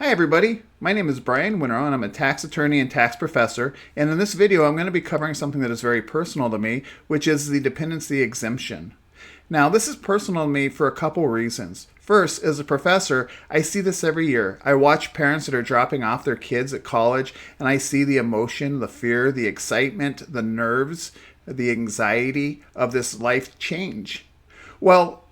Hi everybody, my name is Brian Winter and I'm a tax attorney and tax professor, and in this video I'm going to be covering something that is very personal to me, which is the dependency exemption. Now this is personal to me for a couple reasons. First, as a professor, I see this every year. I watch parents that are dropping off their kids at college and I see the emotion, the fear, the excitement, the nerves, the anxiety of this life change. Well,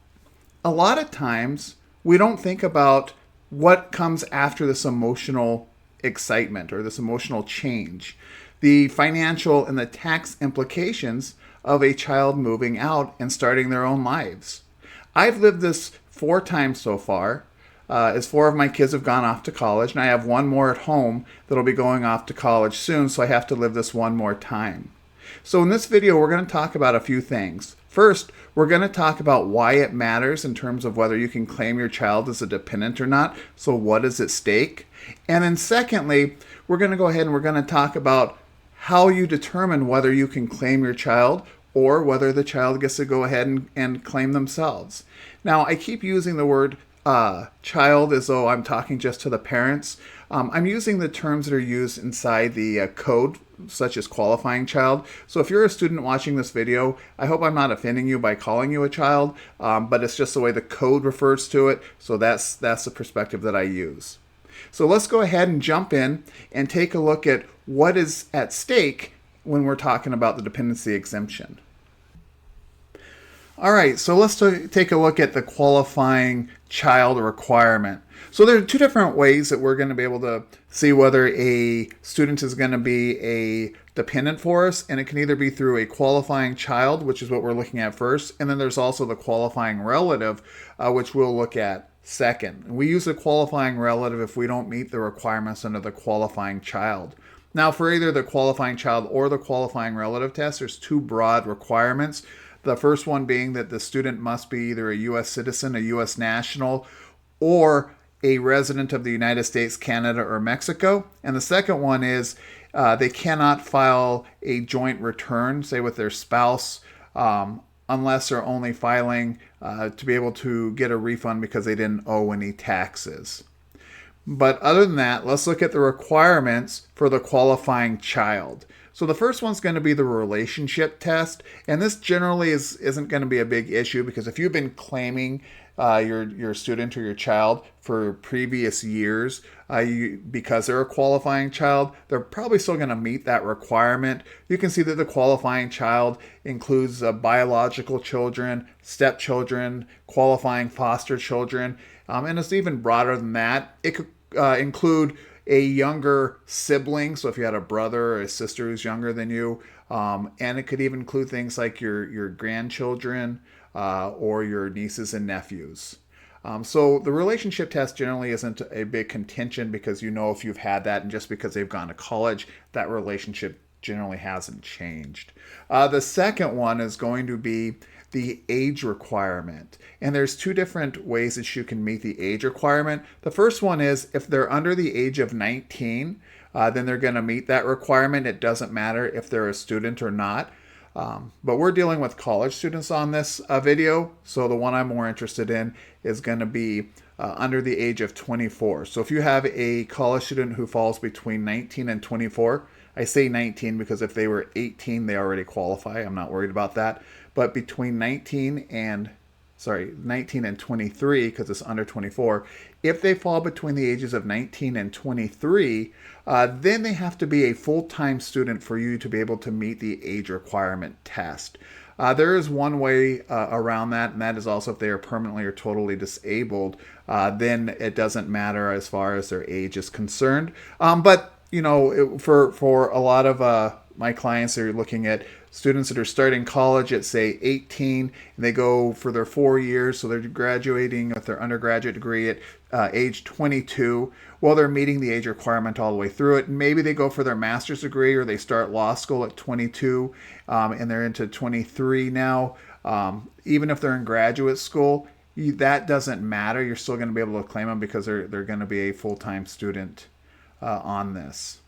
a lot of times we don't think about what comes after this emotional excitement or this emotional change, the financial and the tax implications of a child moving out and starting their own lives. I've lived this 4 times so far, as 4 of my kids have gone off to college, and I have one more at home that'll be going off to college soon, so I have to live this one more time. So in this video, we're going to talk about a few things. First, we're going to talk about why it matters in terms of whether you can claim your child as a dependent or not. So what is at stake? And then secondly, we're going to go ahead and we're going to talk about how you determine whether you can claim your child or whether the child gets to go ahead and claim themselves. Now, I keep using the word child as though I'm talking just to the parents. I'm using the terms that are used inside the code, such as qualifying child. So if you're a student watching this video, I hope I'm not offending you by calling you a child, but it's just the way the code refers to it. So that's the perspective that I use. So let's go ahead and jump in and take a look at what is at stake when we're talking about the dependency exemption. All right, so let's take a look at the qualifying child requirement. So there are 2 different ways that we're going to be able to see whether a student is going to be a dependent for us, and it can either be through a qualifying child, which is what we're looking at first, and then there's also the qualifying relative, which we'll look at second. We use the qualifying relative if we don't meet the requirements under the qualifying child. Now, for either the qualifying child or the qualifying relative test, there's 2 broad requirements. The first one being that the student must be either a U.S. citizen, a U.S. national, or a resident of the United States, Canada, or Mexico. And the second one is they cannot file a joint return, say with their spouse, unless they're only filing to be able to get a refund because they didn't owe any taxes. But other than that, let's look at the requirements for the qualifying child. So the first one's going to be the relationship test, and this generally isn't going to be a big issue because if you've been claiming your student or your child for previous years because they're a qualifying child, they're probably still going to meet that requirement. You can see that the qualifying child includes biological children, stepchildren, qualifying foster children, and it's even broader than that. It could include a younger sibling, so if you had a brother or a sister who's younger than you, and it could even include things like your grandchildren or your nieces and nephews. So the relationship test generally isn't a big contention because you know if you've had that, and just because they've gone to college, that relationship generally hasn't changed. The second one is going to be the age requirement. And there's 2 different ways that you can meet the age requirement. The first one is if they're under the age of 19, then they're going to meet that requirement. It doesn't matter if they're a student or not. But we're dealing with college students on this video, so the one I'm more interested in is going to be under the age of 24. So if you have a college student who falls between 19 and 24, I say 19 because if they were 18, they already qualify. I'm not worried about that. But between 19 and 23, because it's under 24, if they fall between the ages of 19 and 23, then they have to be a full-time student for you to be able to meet the age requirement test. There is one way around that, and that is also if they are permanently or totally disabled, then it doesn't matter as far as their age is concerned. But you know, for a lot of my clients, they're looking at students that are starting college at, say, 18, and they go for their 4 years, so they're graduating with their undergraduate degree at age 22. Well, they're meeting the age requirement all the way through it. Maybe they go for their master's degree or they start law school at 22, and they're into 23 now. Even if they're in graduate school, that doesn't matter. You're still going to be able to claim them because they're going to be a full-time student on this.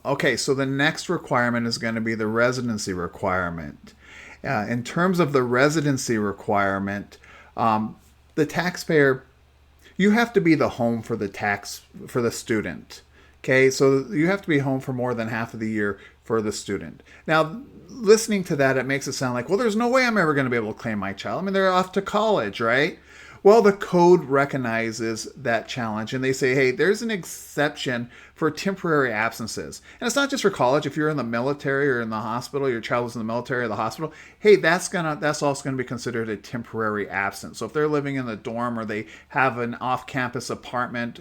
Okay, so the next requirement is going to be the residency requirement. In terms of the residency requirement, the taxpayer you have to be the home for the student. Okay, so you have to be home for more than half of the year for the student. Now, listening to that, it makes it sound like, well, there's no way I'm ever going to be able to claim my child. I mean, they're off to college, right? Well, the code recognizes that challenge and they say, hey, there's an exception for temporary absences. And it's not just for college. If you're in the military or in the hospital, your child was in the military or the hospital, hey, that's also going to be considered a temporary absence. So if they're living in the dorm or they have an off-campus apartment,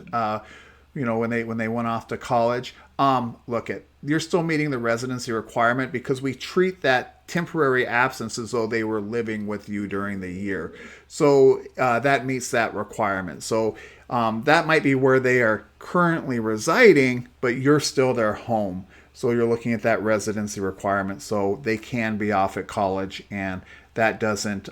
when they went off to college, you're still meeting the residency requirement because we treat that temporary absence as though they were living with you during the year. So that meets that requirement. So that might be where they are currently residing, but you're still their home. So you're looking at that residency requirement. So they can be off at college, and that doesn't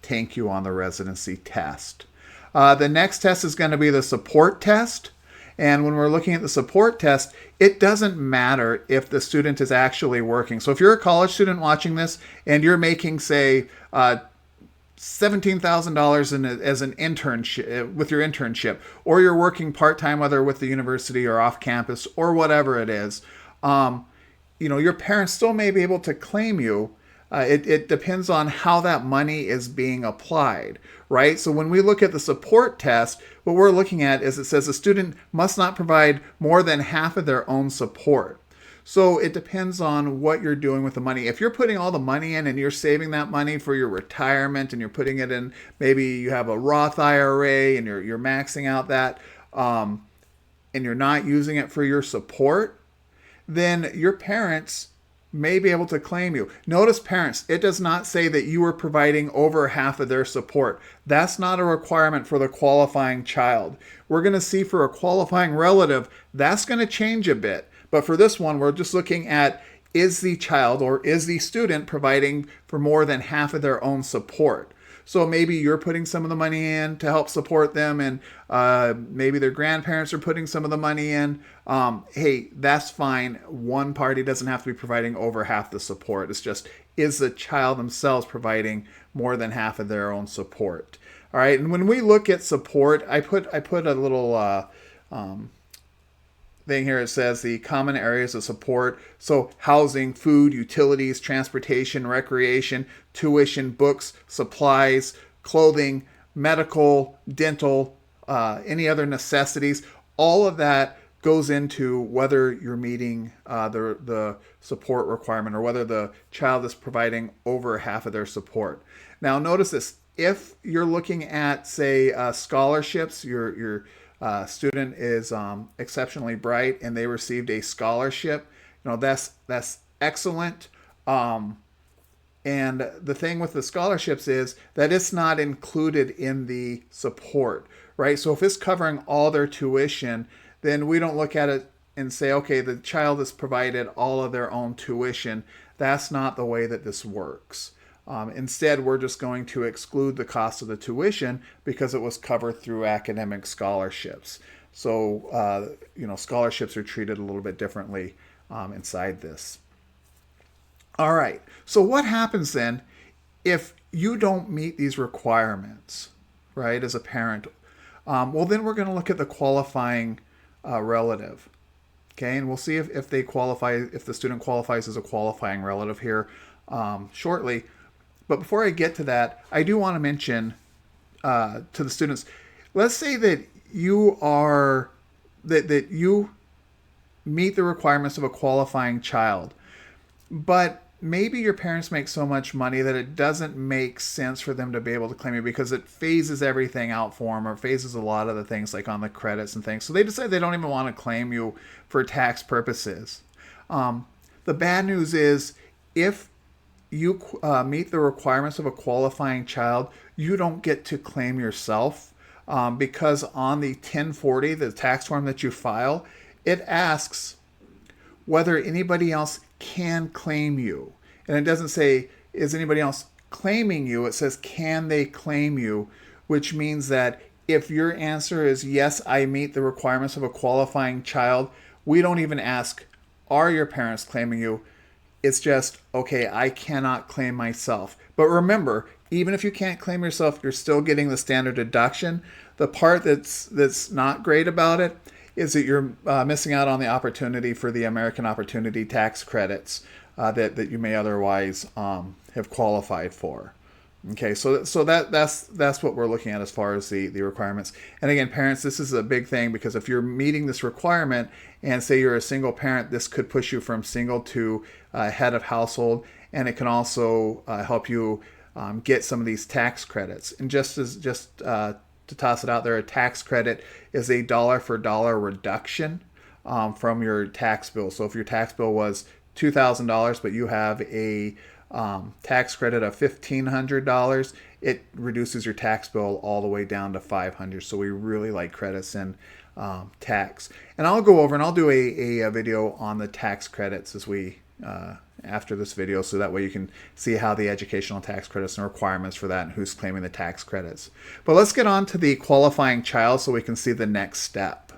tank you on the residency test. The next test is going to be the support test. And when we're looking at the support test, it doesn't matter if the student is actually working. So if you're a college student watching this and you're making, say, $17,000 as an internship with your internship, or you're working part-time, whether with the university or off campus or whatever it is, your parents still may be able to claim you. It depends on how that money is being applied, right? So when we look at the support test, what we're looking at is it says a student must not provide more than half of their own support. So it depends on what you're doing with the money. If you're putting all the money in and you're saving that money for your retirement and you're putting it in, maybe you have a Roth IRA and you're maxing out that, and you're not using it for your support, then your parents may be able to claim you. Notice, parents, it does not say that you are providing over half of their support. That's not a requirement for the qualifying child. We're going to see for a qualifying relative, that's going to change a bit. But for this one, we're just looking at, is the child or is the student providing for more than half of their own support? So maybe you're putting some of the money in to help support them, and maybe their grandparents are putting some of the money in. Hey, that's fine. One party doesn't have to be providing over half the support. It's just, is the child themselves providing more than half of their own support? All right, and when we look at support, I put a little thing here. It says the common areas of support. So housing, food, utilities, transportation, recreation, tuition, books, supplies, clothing, medical, dental, any other necessities. All of that goes into whether you're meeting the support requirement or whether the child is providing over half of their support. Now notice this. If you're looking at, say, scholarships, your student is exceptionally bright and they received a scholarship, that's excellent. And the thing with the scholarships is that it's not included in the support, right? So if it's covering all their tuition, then we don't look at it and say, okay, the child has provided all of their own tuition. That's not the way that this works. Instead, we're just going to exclude the cost of the tuition because it was covered through academic scholarships. So, scholarships are treated a little bit differently inside this. All right. So what happens then if you don't meet these requirements, right, as a parent? Well, then we're going to look at the qualifying relative. Okay, and we'll see if they qualify, if the student qualifies as a qualifying relative here shortly. But before I get to that, I do want to mention to the students, let's say that you are, that you meet the requirements of a qualifying child, but maybe your parents make so much money that it doesn't make sense for them to be able to claim you because it phases everything out for them or phases a lot of the things like on the credits and things. So they decide they don't even want to claim you for tax purposes. The bad news is if you meet the requirements of a qualifying child, you don't get to claim yourself because on the 1040, the tax form that you file, it asks whether anybody else can claim you. And it doesn't say, is anybody else claiming you? It says, can they claim you? Which means that if your answer is, yes, I meet the requirements of a qualifying child, we don't even ask, are your parents claiming you? It's just, okay, I cannot claim myself. But remember, Even if you can't claim yourself, you're still getting the standard deduction. The part that's not great about it is that you're missing out on the opportunity for the American Opportunity Tax credits that you may otherwise have qualified for. Okay, so that's what we're looking at as far as the requirements. And again, parents, this is a big thing, because if you're meeting this requirement and say you're a single parent, this could push you from single to head of household, and it can also help you get some of these tax credits. And just to toss it out there, a tax credit is a dollar for dollar reduction from your tax bill. So if your tax bill was $2,000, but you have a tax credit of $1,500, it reduces your tax bill all the way down to $500. So we really like credits in tax. And I'll go over and I'll do a video on the tax credits as we after this video, so that way you can see how the educational tax credits and requirements for that and who's claiming the tax credits. But let's get on to the qualifying child so we can see the next step.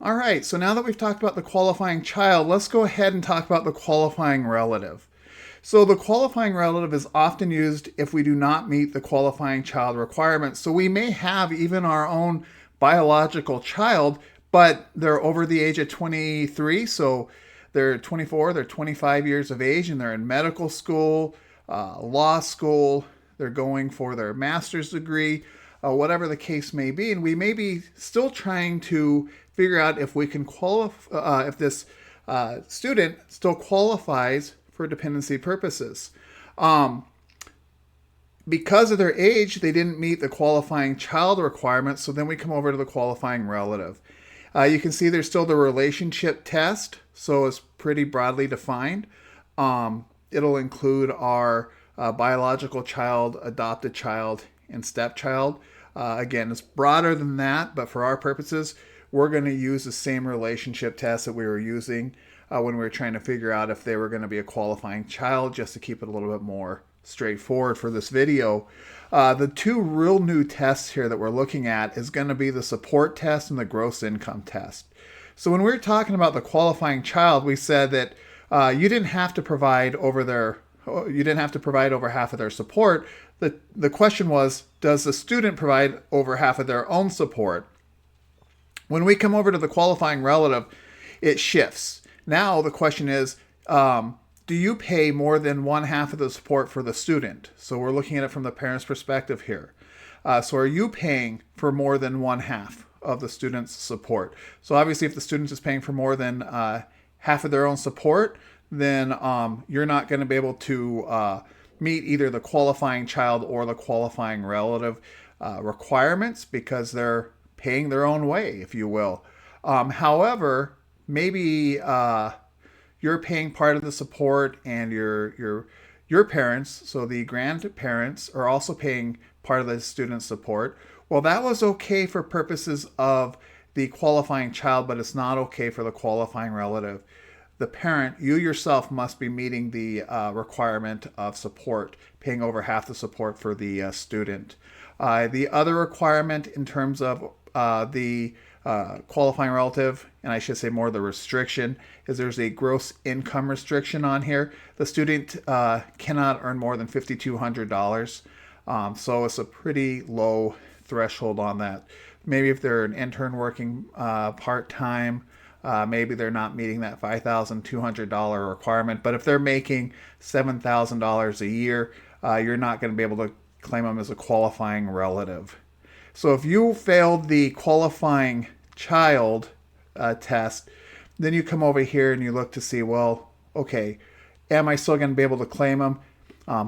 All right, so now that we've talked about the qualifying child, let's go ahead and talk about the qualifying relative. So the qualifying relative is often used if we do not meet the qualifying child requirements. So we may have even our own biological child, but they're over the age of 23, so they're 24, they're 25 years of age, and they're in medical school, law school, they're going for their master's degree, whatever the case may be. And we may be still trying to figure out if we can qualify, if this student still qualifies for dependency purposes. Because of their age, they didn't meet the qualifying child requirements, so then we come over to the qualifying relative. You can see there's still the relationship test, so it's pretty broadly defined. It'll include our biological child, adopted child, and stepchild. Again, it's broader than that, but for our purposes, we're going to use the same relationship test that we were using when we were trying to figure out if they were going to be a qualifying child, just to keep it a little bit more straightforward for this video. The two real new tests here that we're looking at is going to be the support test and the gross income test. So when we were talking about the qualifying child, we said that you didn't have to provide over half of their support. The question was, does the student provide over half of their own support? When we come over to the qualifying relative, it shifts. Now the question is, do you pay more than one half of the support for the student? So we're looking at it from the parent's perspective here. So are you paying for more than one half of the student's support? So obviously if the student is paying for more than half of their own support, then you're not going to be able to meet either the qualifying child or the qualifying relative requirements, because they're paying their own way, if you will. However, maybe you're paying part of the support, and your parents, so the grandparents, are also paying part of the student's support. Well, that was okay for purposes of the qualifying child, but it's not okay for the qualifying relative. The parent, you yourself, must be meeting the requirement of support, paying over half the support for the student. The other requirement in terms of the qualifying relative, and I should say more the restriction, is there's a gross income restriction on here. The student cannot earn more than $5,200. So it's a pretty low threshold on that. Maybe if they're an intern working part-time, maybe they're not meeting that $5,200 requirement. But if they're making $7,000 a year, you're not going to be able to claim them as a qualifying relative. So if you failed the qualifying child test, then you come over here and you look to see, well, okay, am I still going to be able to claim them?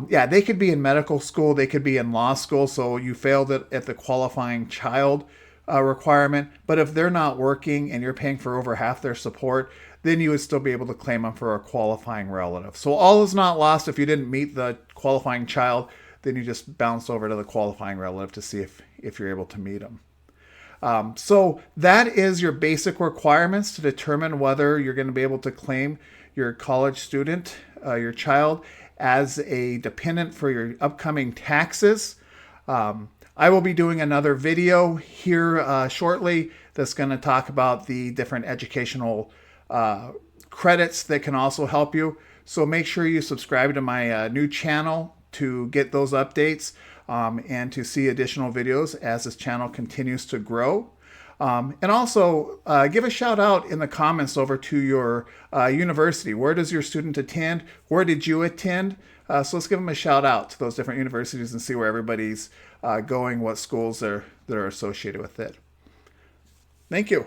Yeah, they could be in medical school, they could be in law school, so you failed it at the qualifying child requirement. But if they're not working and you're paying for over half their support, then you would still be able to claim them for a qualifying relative. So all is not lost. If you didn't meet the qualifying child, then you just bounce over to the qualifying relative to see if you're able to meet them. So that is your basic requirements to determine whether you're going to be able to claim your college student, your child, as a dependent for your upcoming taxes. I will be doing another video here shortly that's going to talk about the different educational credits that can also help you. So make sure you subscribe to my new channel to get those updates and to see additional videos as this channel continues to grow. And also give a shout out in the comments over to your university. Where does your student attend? Where did you attend? So let's give them a shout out to those different universities and see where everybody's going, what schools that are associated with it. Thank you.